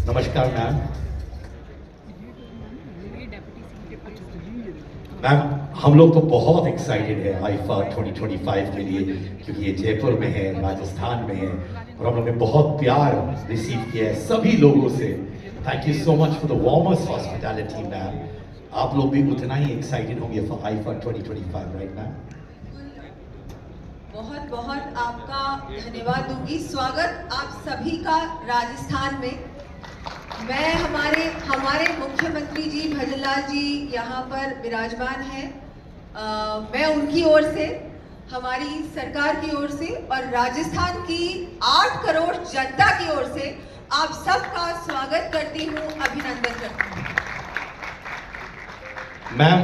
नमस्कार ma'am. Ma'am हम लोग तो बहुत एक्साइटेड है आईफा 2025 के लिए, क्योंकि ये जयपुर में है, राजस्थान में है, और हम लोग ने बहुत प्यार रिसीव किया है सभी लोगों से। Thank you so much for the warmest hospitality ma'am. आप लोग भी उतना ही एक्साइटेड होंगे फॉर आईफा 2025, राइट मैम? बहुत बहुत आपका धन्यवाद दूंगी। स्वागत आप सभी का राजस्थान में। मैं हमारे मुख्यमंत्री जी भजनलाल जी यहाँ पर विराजमान हैं। मैं उनकी ओर से, हमारी सरकार की ओर से और राजस्थान की 8 करोड़ जनता की ओर से आप सबका स्वागत करती हूँ, अभिनंदन करती हूँ। मैम,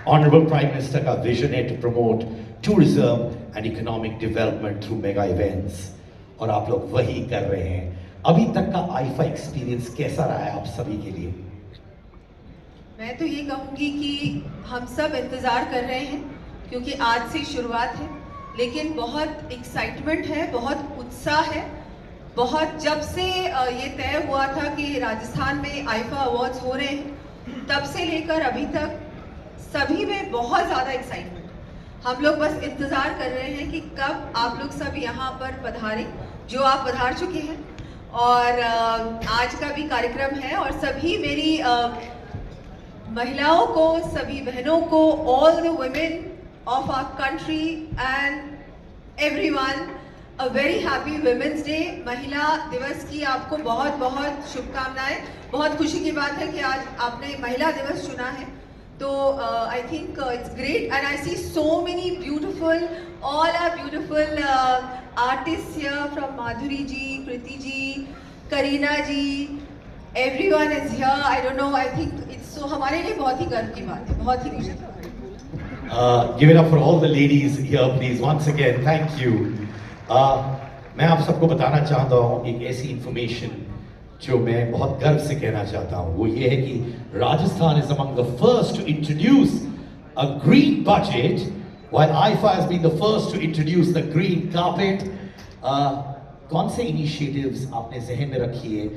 ऑनरेबल प्राइम मिनिस्टर का विजन है to promote tourism and economic development through mega events, और आप लोग वही कर रहे हैं। अभी तक का आईफा एक्सपीरियंस कैसा रहा है आप सभी के लिए? मैं तो ये कहूँगी कि हम सब इंतज़ार कर रहे हैं, क्योंकि आज से शुरुआत है, लेकिन बहुत एक्साइटमेंट है, बहुत उत्साह है। बहुत जब से ये तय हुआ था कि राजस्थान में आईफा अवार्ड्स हो रहे हैं, तब से लेकर अभी तक सभी में बहुत ज़्यादा एक्साइटमेंट। हम लोग बस इंतज़ार कर रहे हैं कि कब आप लोग सब यहाँ पर पधारें, जो आप पधार चुके हैं, और आज का भी कार्यक्रम है। और सभी मेरी महिलाओं को, सभी बहनों को, all the women of our country and everyone, a very happy women's day. महिला दिवस की आपको बहुत बहुत शुभकामनाएं। बहुत खुशी की बात है कि आज आपने महिला दिवस चुना है, तो I think it's great and I see so many beautiful, all are beautiful artist here, from Madhuri ji, Kriti ji, Kareena ji, everyone is here. I don't know, I think it's so, हमारे लिए बहुत ही गर्व की बात है, बहुत ही खुशी की बात है। Give it up for all the ladies here, please. Once again, thank you. मैं आप सबको बताना चाहता हूँ एक ऐसी इंफॉर्मेशन जो मैं बहुत गर्व से कहना चाहता हूँ। वो ये है कि Rajasthan is among the first to introduce a green budget, while IFA has been the first to introduce the green carpet. कौन से इनिशिएटिव्स आपने जहन में रखी है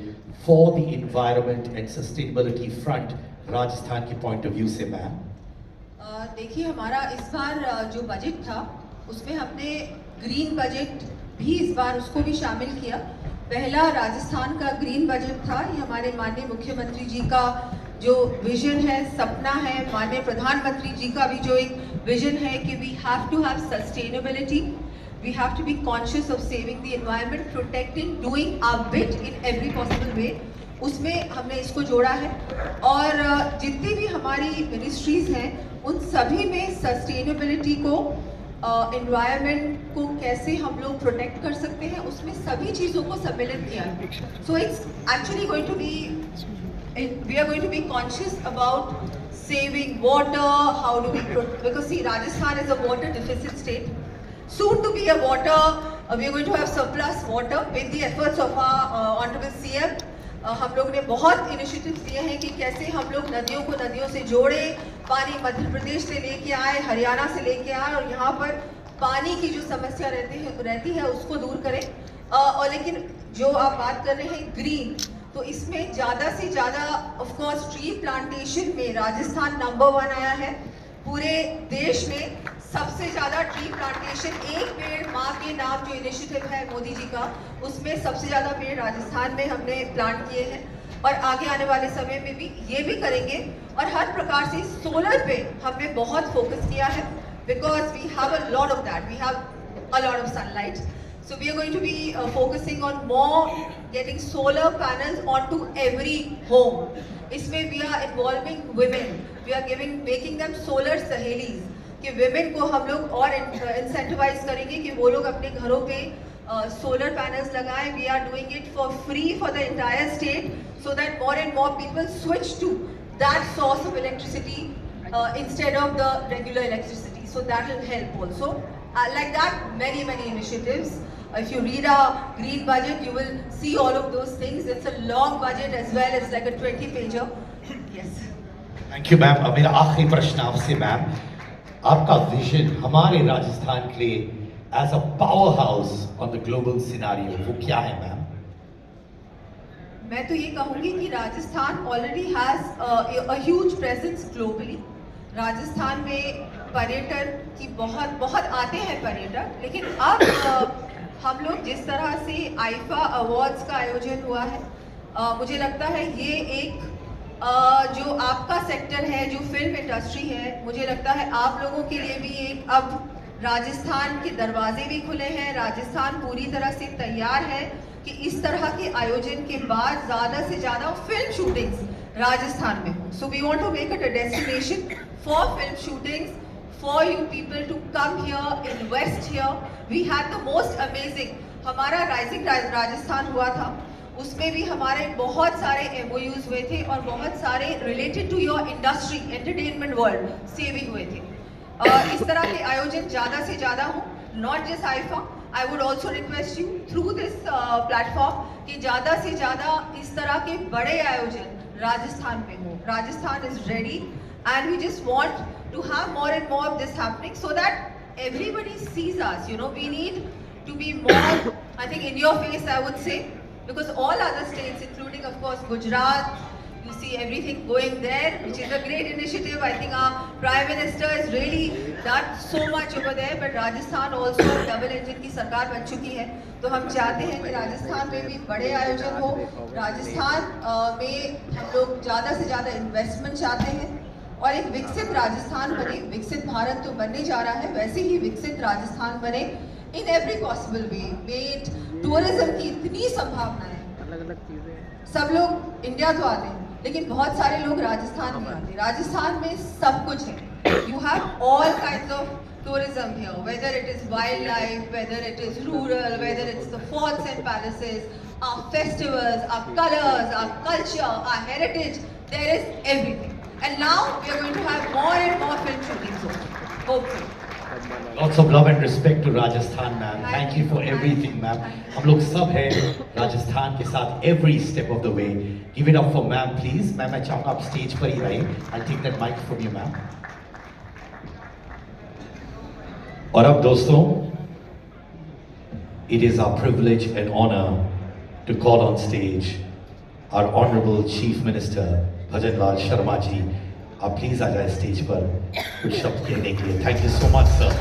for the environment and sustainability front Rajasthan के पॉइंट ऑफ व्यू से मैम? देखिए, हमारा इस बार जो बजट था उसमें हमने ग्रीन बजट भी इस बार उसको भी शामिल किया। पहला राजस्थान का ग्रीन बजट था। ये हमारे माननीय मुख्यमंत्री जी का जो विजन है, सपना है, माननीय प्रधानमंत्री जी का भी जो एक विजन है कि we have to have sustainability, we have to be conscious of saving the environment, protecting, doing our bit in every possible way. उसमें हमने इसको जोड़ा है। और जितनी भी हमारी मिनिस्ट्रीज हैं उन सभी में सस्टेनेबिलिटी को, एनवायरनमेंट को कैसे हम लोग प्रोटेक्ट कर सकते हैं, उसमें सभी चीज़ों को सम्मिलित किया है। So it's actually going to be, we are going to be conscious about saving water, how do we, because see, Rajasthan is a water deficit state, soon to be a water, we are going to have surplus water with the efforts of our honorable CM. हम लोग ने बहुत initiatives लिए हैं कि कैसे हम लोग नदियों को नदियों से जोड़े, पानी मध्य प्रदेश से लेके आए, हरियाणा से लेके आए, और यहाँ पर पानी की जो समस्या रहती है उसको दूर करें। और लेकिन जो आप बात कर रहे हैं ग्रीन, तो इसमें ज़्यादा से ज़्यादा ऑफ कोर्स ट्री प्लांटेशन में राजस्थान नंबर 1 आया है। पूरे देश में सबसे ज़्यादा ट्री प्लांटेशन, एक पेड़ माँ के नाम जो इनिशिएटिव है मोदी जी का, उसमें सबसे ज़्यादा पेड़ राजस्थान में हमने प्लांट किए हैं, और आगे आने वाले समय में भी ये भी करेंगे। और हर प्रकार से सोलर पे हमने बहुत फोकस किया है, because we have a lot of that, we have a lot of sunlight. So we are going to be focusing on more getting solar panels onto every home. इसमें we are involving women. We are making them solar sahelis. कि women को हम लोग और incentivize करेंगे कि वो लोग अपने घरों पे solar panels लगाएं. We are doing it for free for the entire state, so that more and more people switch to that source of electricity instead of the regular electricity. So that will help also. Like that, many initiatives. If you read our green budget, you will see all of those things. It's a long budget as well. It's like a 20-pager. Yes. Thank you, ma'am. मेरा आखिरी प्रश्न आपसे ma'am, आपका vision हमारे राजस्थान के लिए as a power house on the global scenario वो क्या है मैम? मैं तो ये कहूँगी कि Rajasthan already has a huge presence globally. Rajasthan में पर्यटन की बहुत बहुत आते हैं पर्यटक, लेकिन अब हम लोग जिस तरह से आईफा अवार्ड्स का आयोजन हुआ है, मुझे लगता है ये एक जो आपका सेक्टर है, जो फिल्म इंडस्ट्री है, मुझे लगता है आप लोगों के लिए भी एक अब राजस्थान के दरवाजे भी खुले हैं। राजस्थान पूरी तरह से तैयार है कि इस तरह के आयोजन के बाद ज़्यादा से ज़्यादा फिल्म शूटिंग्स राजस्थान में हो। So we want to make it a destination for film shootings, for you people to come here, invest here. We had the most amazing, हमारा राइजिंग राजस्थान हुआ था, उसमें भी हमारे बहुत सारे MOUs हुए थे और बहुत सारे related to your industry, entertainment world से भी हुए थे। इस तरह के आयोजन ज़्यादा से ज़्यादा हो, not just IIFA. I would also request you through this platform कि ज़्यादा से ज़्यादा इस तरह के बड़े आयोजन राजस्थान में हो। Rajasthan is ready and we just want to have more and more of this happening so that everybody sees us. You know, we need to be more, I think, in your face, I would say, because all other states, including of course Gujarat, you see everything going there, which is a great initiative. I think our Prime Minister has really done so much over there, but Rajasthan also double engine की सरकार बन चुकी है, तो हम चाहते हैं कि राजस्थान में भी बड़े आयोजन हो। राजस्थान में हम लोग ज़्यादा से ज़्यादा इन्वेस्टमेंट चाहते हैं और एक विकसित राजस्थान बने। विकसित भारत तो बनने जा रहा है, वैसे ही विकसित राजस्थान बने इन एवरी पॉसिबल वे। वेट टूरिज्म की इतनी संभावनाएं, अलग अलग चीजें, सब लोग इंडिया तो आते हैं लेकिन बहुत सारे लोग राजस्थान भी आते हैं। राजस्थान में सब कुछ है, you have all kinds of tourism here, whether it is wildlife, whether it is rural, whether it's the forts and palaces, our festivals, our colors, our culture, our heritage, there is everything. And now we are going to have more and more film shootings, hopefully. Lots of love and respect to Rajasthan, ma'am. Thank you for everything, ma'am. हम लोग सब हैं राजस्थान के साथ every step of the way. Give it up for ma'am, please. Ma'am, मैं चाहूँगा आप stage पर ही रहें. I'll take that mic from you, ma'am. और अब दोस्तों, it is our privilege and honor to call on stage our Honorable Chief Minister भजन लाल शर्मा जी. आप please आ जाए स्टेज पर कुछ शब्द कहने के लिए. Thank you so much sir.